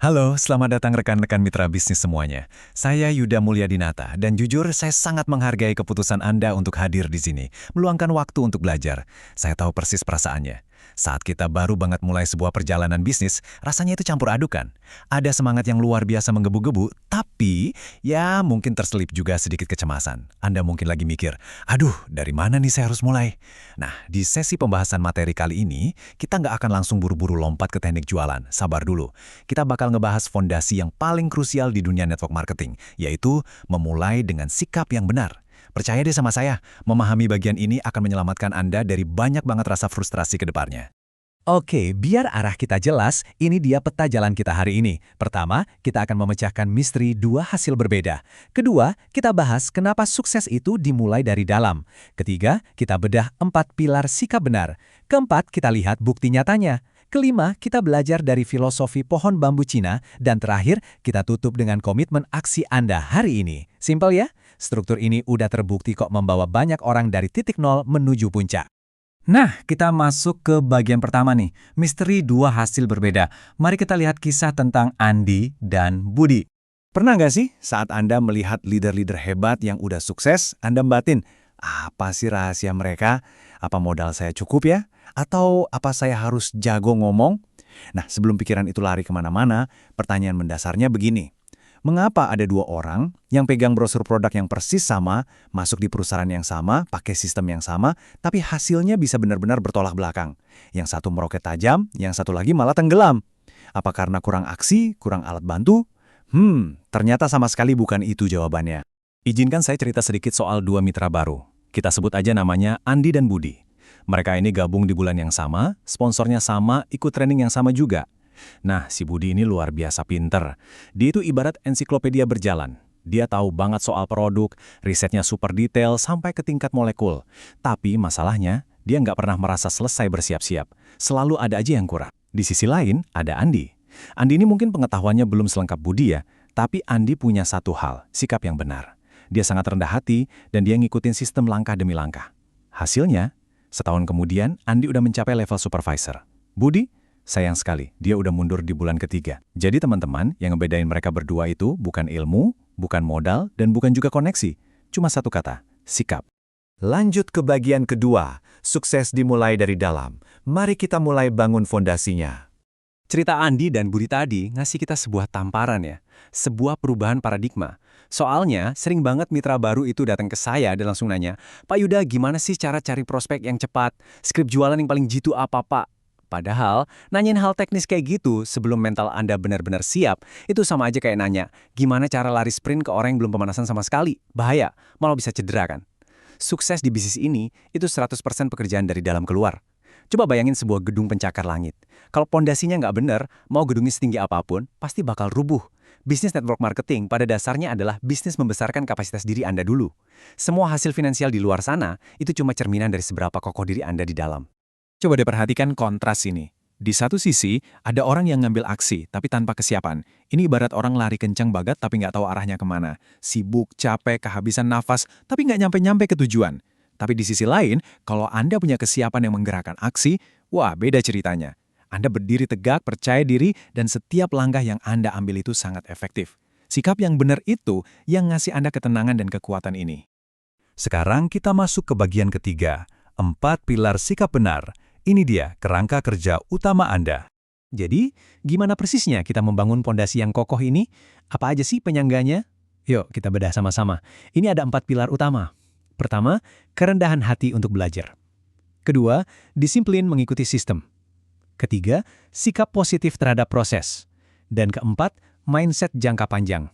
Halo, selamat datang rekan-rekan mitra bisnis semuanya. Saya Yuda Mulyadinata, dan jujur saya sangat menghargai keputusan Anda untuk hadir di sini, meluangkan waktu untuk belajar. Saya tahu persis perasaannya. Saat kita baru banget mulai sebuah perjalanan bisnis, rasanya itu campur aduk kan. Ada semangat yang luar biasa menggebu-gebu, tapi ya mungkin terselip juga sedikit kecemasan. Anda mungkin lagi mikir, aduh dari mana nih saya harus mulai? Nah, di sesi pembahasan materi kali ini, kita nggak akan langsung buru-buru lompat ke teknik jualan. Sabar dulu. Kita bakal ngebahas fondasi yang paling krusial di dunia network marketing, yaitu memulai dengan sikap yang benar. Percaya deh sama saya, memahami bagian ini akan menyelamatkan Anda dari banyak banget rasa frustrasi ke depannya. Oke, biar arah kita jelas, ini dia peta jalan kita hari ini. Pertama, kita akan memecahkan misteri dua hasil berbeda. Kedua, kita bahas kenapa sukses itu dimulai dari dalam. Ketiga, kita bedah 4 pilar sikap benar. Keempat, kita lihat bukti nyatanya. Kelima, kita belajar dari filosofi pohon bambu Cina. Dan terakhir, kita tutup dengan komitmen aksi Anda hari ini. Simpel ya? Struktur ini udah terbukti kok membawa banyak orang dari titik nol menuju puncak. Nah, kita masuk ke bagian pertama nih, misteri dua hasil berbeda. Mari kita lihat kisah tentang Andi dan Budi. Pernah nggak sih saat Anda melihat leader-leader hebat yang udah sukses, Anda batin, apa sih rahasia mereka? Apa modal saya cukup ya? Atau apa saya harus jago ngomong? Nah, sebelum pikiran itu lari kemana-mana, pertanyaan mendasarnya begini. Mengapa ada dua orang yang pegang brosur produk yang persis sama, masuk di perusahaan yang sama, pakai sistem yang sama, tapi hasilnya bisa benar-benar bertolak belakang? Yang satu meroket tajam, yang satu lagi malah tenggelam. Apa karena kurang aksi, kurang alat bantu? Ternyata sama sekali bukan itu jawabannya. Izinkan saya cerita sedikit soal dua mitra baru. Kita sebut aja namanya Andi dan Budi. Mereka ini gabung di bulan yang sama, sponsornya sama, ikut training yang sama juga. Nah, si Budi ini luar biasa pinter. Dia itu ibarat ensiklopedia berjalan. Dia tahu banget soal produk, risetnya super detail sampai ke tingkat molekul. Tapi masalahnya, dia nggak pernah merasa selesai bersiap-siap. Selalu ada aja yang kurang. Di sisi lain, ada Andi. Andi ini mungkin pengetahuannya belum selengkap Budi ya, tapi Andi punya satu hal, sikap yang benar. Dia sangat rendah hati, dan dia ngikutin sistem langkah demi langkah. Hasilnya, setahun kemudian, Andi udah mencapai level supervisor. Budi, sayang sekali, dia udah mundur di bulan ketiga. Jadi teman-teman, yang ngebedain mereka berdua itu bukan ilmu, bukan modal, dan bukan juga koneksi. Cuma satu kata, sikap. Lanjut ke bagian kedua, sukses dimulai dari dalam. Mari kita mulai bangun fondasinya. Cerita Andi dan Budi tadi ngasih kita sebuah tamparan ya, sebuah perubahan paradigma. Soalnya, sering banget mitra baru itu datang ke saya dan langsung nanya, Pak Yuda, gimana sih cara cari prospek yang cepat? Skrip jualan yang paling jitu apa, Pak? Padahal, nanyain hal teknis kayak gitu sebelum mental Anda benar-benar siap, itu sama aja kayak nanya, gimana cara lari sprint ke orang yang belum pemanasan sama sekali? Bahaya, malah bisa cedera kan? Sukses di bisnis ini, itu 100% pekerjaan dari dalam keluar. Coba bayangin sebuah gedung pencakar langit. Kalau pondasinya nggak benar, mau gedungnya setinggi apapun, pasti bakal rubuh. Bisnis network marketing pada dasarnya adalah bisnis membesarkan kapasitas diri Anda dulu. Semua hasil finansial di luar sana, itu cuma cerminan dari seberapa kokoh diri Anda di dalam. Coba deh perhatikan kontras ini. Di satu sisi, ada orang yang ngambil aksi, tapi tanpa kesiapan. Ini ibarat orang lari kencang bagat tapi nggak tahu arahnya kemana. Sibuk, capek, kehabisan nafas, tapi nggak nyampe-nyampe ke tujuan. Tapi di sisi lain, kalau Anda punya kesiapan yang menggerakkan aksi, wah beda ceritanya. Anda berdiri tegak, percaya diri, dan setiap langkah yang Anda ambil itu sangat efektif. Sikap yang benar itu yang ngasih Anda ketenangan dan kekuatan ini. Sekarang kita masuk ke bagian ketiga, 4 pilar sikap benar. Ini dia kerangka kerja utama Anda. Jadi, gimana persisnya kita membangun pondasi yang kokoh ini? Apa aja sih penyangganya? Yuk, kita bedah sama-sama. Ini ada 4 pilar utama. Pertama, kerendahan hati untuk belajar. Kedua, disiplin mengikuti sistem. Ketiga, sikap positif terhadap proses. Dan keempat, mindset jangka panjang.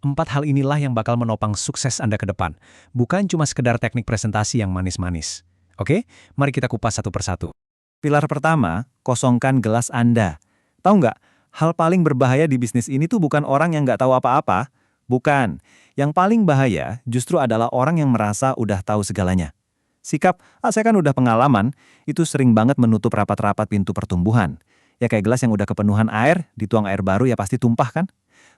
4 hal inilah yang bakal menopang sukses Anda ke depan. Bukan cuma sekedar teknik presentasi yang manis-manis. Oke, mari kita kupas satu persatu. Pilar pertama, kosongkan gelas Anda. Tahu nggak, hal paling berbahaya di bisnis ini tuh bukan orang yang nggak tahu apa-apa. Bukan. Yang paling bahaya justru adalah orang yang merasa udah tahu segalanya. Sikap, saya kan udah pengalaman, itu sering banget menutup rapat-rapat pintu pertumbuhan. Ya kayak gelas yang udah kepenuhan air, dituang air baru ya pasti tumpah kan?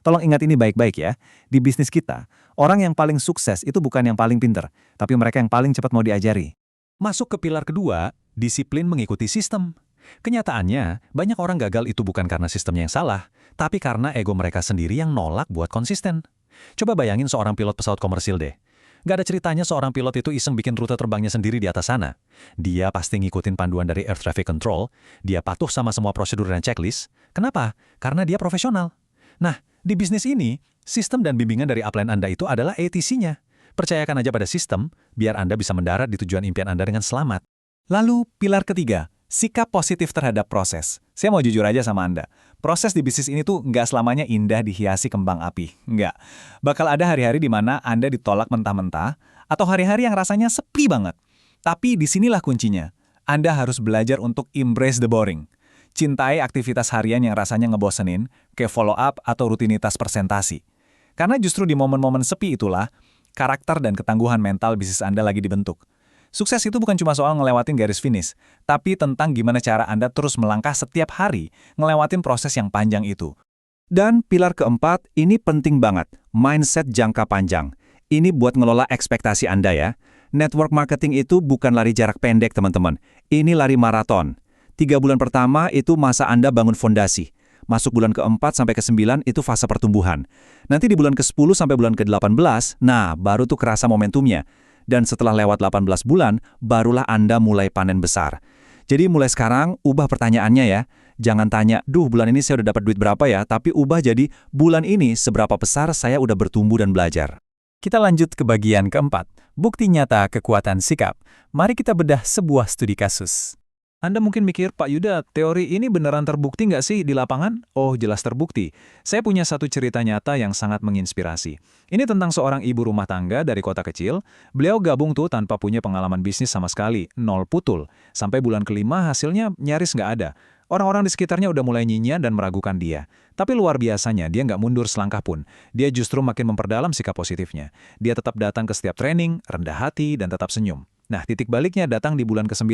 Tolong ingat ini baik-baik ya. Di bisnis kita, orang yang paling sukses itu bukan yang paling pinter, tapi mereka yang paling cepat mau diajari. Masuk ke pilar kedua, disiplin mengikuti sistem. Kenyataannya, banyak orang gagal itu bukan karena sistemnya yang salah, tapi karena ego mereka sendiri yang nolak buat konsisten. Coba bayangin seorang pilot pesawat komersil deh. Nggak ada ceritanya seorang pilot itu iseng bikin rute terbangnya sendiri di atas sana. Dia pasti ngikutin panduan dari Air Traffic Control, dia patuh sama semua prosedur dan checklist. Kenapa? Karena dia profesional. Nah, di bisnis ini, sistem dan bimbingan dari upline Anda itu adalah ATC-nya. Percayakan aja pada sistem, biar Anda bisa mendarat di tujuan impian Anda dengan selamat. Lalu, pilar ketiga, sikap positif terhadap proses. Saya mau jujur aja sama Anda. Proses di bisnis ini tuh nggak selamanya indah dihiasi kembang api. Nggak. Bakal ada hari-hari di mana Anda ditolak mentah-mentah, atau hari-hari yang rasanya sepi banget. Tapi disinilah kuncinya. Anda harus belajar untuk embrace the boring. Cintai aktivitas harian yang rasanya ngebosenin, kayak follow-up atau rutinitas presentasi. Karena justru di momen-momen sepi itulah, karakter dan ketangguhan mental bisnis Anda lagi dibentuk. Sukses itu bukan cuma soal ngelewatin garis finish, tapi tentang gimana cara Anda terus melangkah setiap hari, ngelewatin proses yang panjang itu. Dan pilar keempat, ini penting banget, mindset jangka panjang. Ini buat ngelola ekspektasi Anda ya. Network marketing itu bukan lari jarak pendek teman-teman, ini lari maraton. 3 bulan pertama itu masa Anda bangun fondasi. Masuk bulan ke-4 sampai ke-9 itu fase pertumbuhan. Nanti di bulan ke-10 sampai bulan ke-18, nah baru tuh kerasa momentumnya. Dan setelah lewat 18 bulan, barulah Anda mulai panen besar. Jadi mulai sekarang, ubah pertanyaannya ya. Jangan tanya, duh bulan ini saya udah dapat duit berapa ya, tapi ubah jadi, bulan ini seberapa besar saya udah bertumbuh dan belajar. Kita lanjut ke bagian keempat, bukti nyata kekuatan sikap. Mari kita bedah sebuah studi kasus. Anda mungkin mikir, Pak Yuda, teori ini beneran terbukti nggak sih di lapangan? Oh, jelas terbukti. Saya punya satu cerita nyata yang sangat menginspirasi. Ini tentang seorang ibu rumah tangga dari kota kecil. Beliau gabung tuh tanpa punya pengalaman bisnis sama sekali, nol putul. Sampai bulan kelima hasilnya nyaris nggak ada. Orang-orang di sekitarnya udah mulai nyinyir dan meragukan dia. Tapi luar biasanya, dia nggak mundur selangkah pun. Dia justru makin memperdalam sikap positifnya. Dia tetap datang ke setiap training, rendah hati, dan tetap senyum. Nah, titik baliknya datang di bulan ke-9.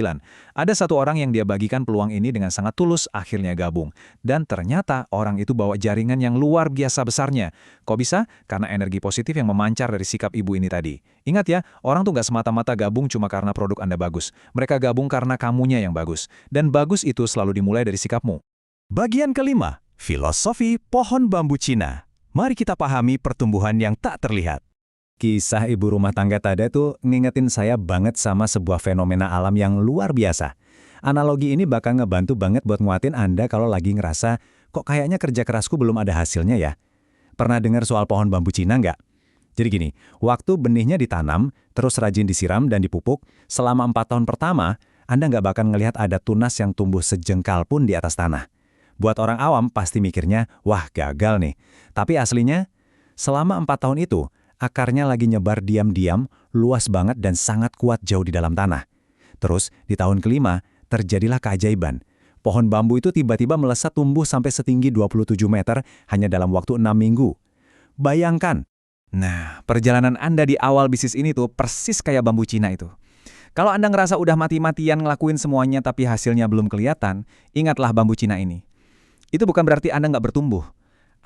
Ada satu orang yang dia bagikan peluang ini dengan sangat tulus, akhirnya gabung. Dan ternyata orang itu bawa jaringan yang luar biasa besarnya. Kok bisa? Karena energi positif yang memancar dari sikap ibu ini tadi. Ingat ya, orang tuh nggak semata-mata gabung cuma karena produk Anda bagus. Mereka gabung karena kamunya yang bagus. Dan bagus itu selalu dimulai dari sikapmu. Bagian kelima, filosofi pohon bambu Cina. Mari kita pahami pertumbuhan yang tak terlihat. Kisah ibu rumah tangga tadi tuh ngingetin saya banget sama sebuah fenomena alam yang luar biasa. Analogi ini bakal ngebantu banget buat nguatin Anda kalau lagi ngerasa, kok kayaknya kerja kerasku belum ada hasilnya ya? Pernah dengar soal pohon bambu Cina nggak? Jadi gini, waktu benihnya ditanam, terus rajin disiram dan dipupuk, selama 4 tahun pertama, Anda nggak bakal ngelihat ada tunas yang tumbuh sejengkal pun di atas tanah. Buat orang awam pasti mikirnya, wah gagal nih. Tapi aslinya, selama 4 tahun itu, akarnya lagi nyebar diam-diam, luas banget dan sangat kuat jauh di dalam tanah. Terus, di tahun kelima, terjadilah keajaiban. Pohon bambu itu tiba-tiba melesat tumbuh sampai setinggi 27 meter hanya dalam waktu 6 minggu. Bayangkan. Nah, perjalanan Anda di awal bisnis ini tuh persis kayak bambu Cina itu. Kalau Anda ngerasa udah mati-matian ngelakuin semuanya tapi hasilnya belum kelihatan, ingatlah bambu Cina ini. Itu bukan berarti Anda nggak bertumbuh.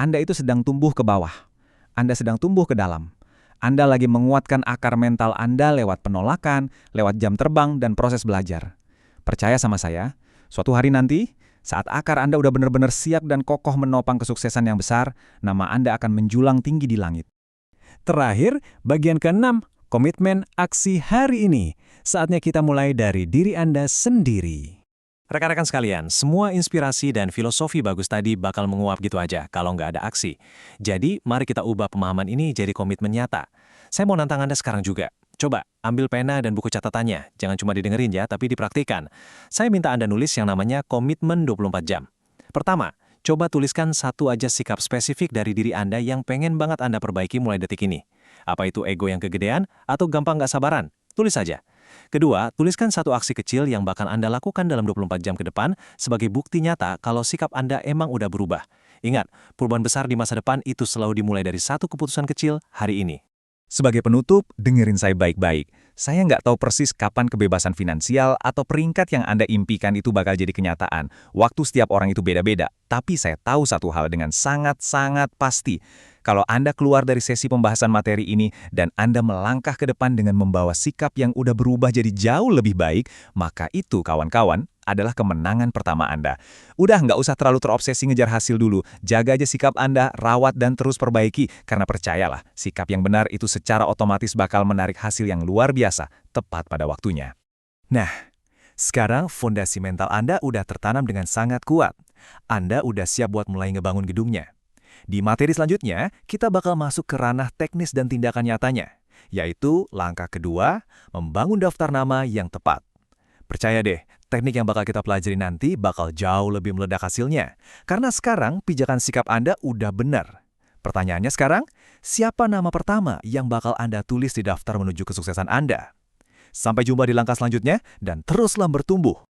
Anda itu sedang tumbuh ke bawah. Anda sedang tumbuh ke dalam. Anda lagi menguatkan akar mental Anda lewat penolakan, lewat jam terbang, dan proses belajar. Percaya sama saya, suatu hari nanti, saat akar Anda udah benar-benar siap dan kokoh menopang kesuksesan yang besar, nama Anda akan menjulang tinggi di langit. Terakhir, bagian ke-6, komitmen aksi hari ini. Saatnya kita mulai dari diri Anda sendiri. Rekan-rekan sekalian, semua inspirasi dan filosofi bagus tadi bakal menguap gitu aja kalau nggak ada aksi. Jadi, mari kita ubah pemahaman ini jadi komitmen nyata. Saya mau nantang Anda sekarang juga. Coba, ambil pena dan buku catatannya. Jangan cuma didengerin ya, tapi dipraktikan. Saya minta Anda nulis yang namanya komitmen 24 jam. Pertama, coba tuliskan satu aja sikap spesifik dari diri Anda yang pengen banget Anda perbaiki mulai detik ini. Apa itu ego yang kegedean atau gampang nggak sabaran? Tulis saja. Kedua, tuliskan satu aksi kecil yang bakal Anda lakukan dalam 24 jam ke depan sebagai bukti nyata kalau sikap Anda emang udah berubah. Ingat, perubahan besar di masa depan itu selalu dimulai dari satu keputusan kecil hari ini. Sebagai penutup, dengerin saya baik-baik. Saya nggak tahu persis kapan kebebasan finansial atau peringkat yang Anda impikan itu bakal jadi kenyataan. Waktu setiap orang itu beda-beda. Tapi saya tahu satu hal dengan sangat-sangat pasti. Kalau Anda keluar dari sesi pembahasan materi ini dan Anda melangkah ke depan dengan membawa sikap yang udah berubah jadi jauh lebih baik, maka itu, kawan-kawan, adalah kemenangan pertama Anda. Udah nggak usah terlalu terobsesi ngejar hasil dulu, jaga aja sikap Anda, rawat dan terus perbaiki, karena percayalah, sikap yang benar itu secara otomatis bakal menarik hasil yang luar biasa, tepat pada waktunya. Nah, sekarang fondasi mental Anda udah tertanam dengan sangat kuat. Anda udah siap buat mulai ngebangun gedungnya. Di materi selanjutnya, kita bakal masuk ke ranah teknis dan tindakan nyatanya, yaitu langkah kedua, membangun daftar nama yang tepat. Percaya deh, teknik yang bakal kita pelajari nanti bakal jauh lebih meledak hasilnya. Karena sekarang pijakan sikap Anda udah benar. Pertanyaannya sekarang, siapa nama pertama yang bakal Anda tulis di daftar menuju kesuksesan Anda? Sampai jumpa di langkah selanjutnya, dan teruslah bertumbuh.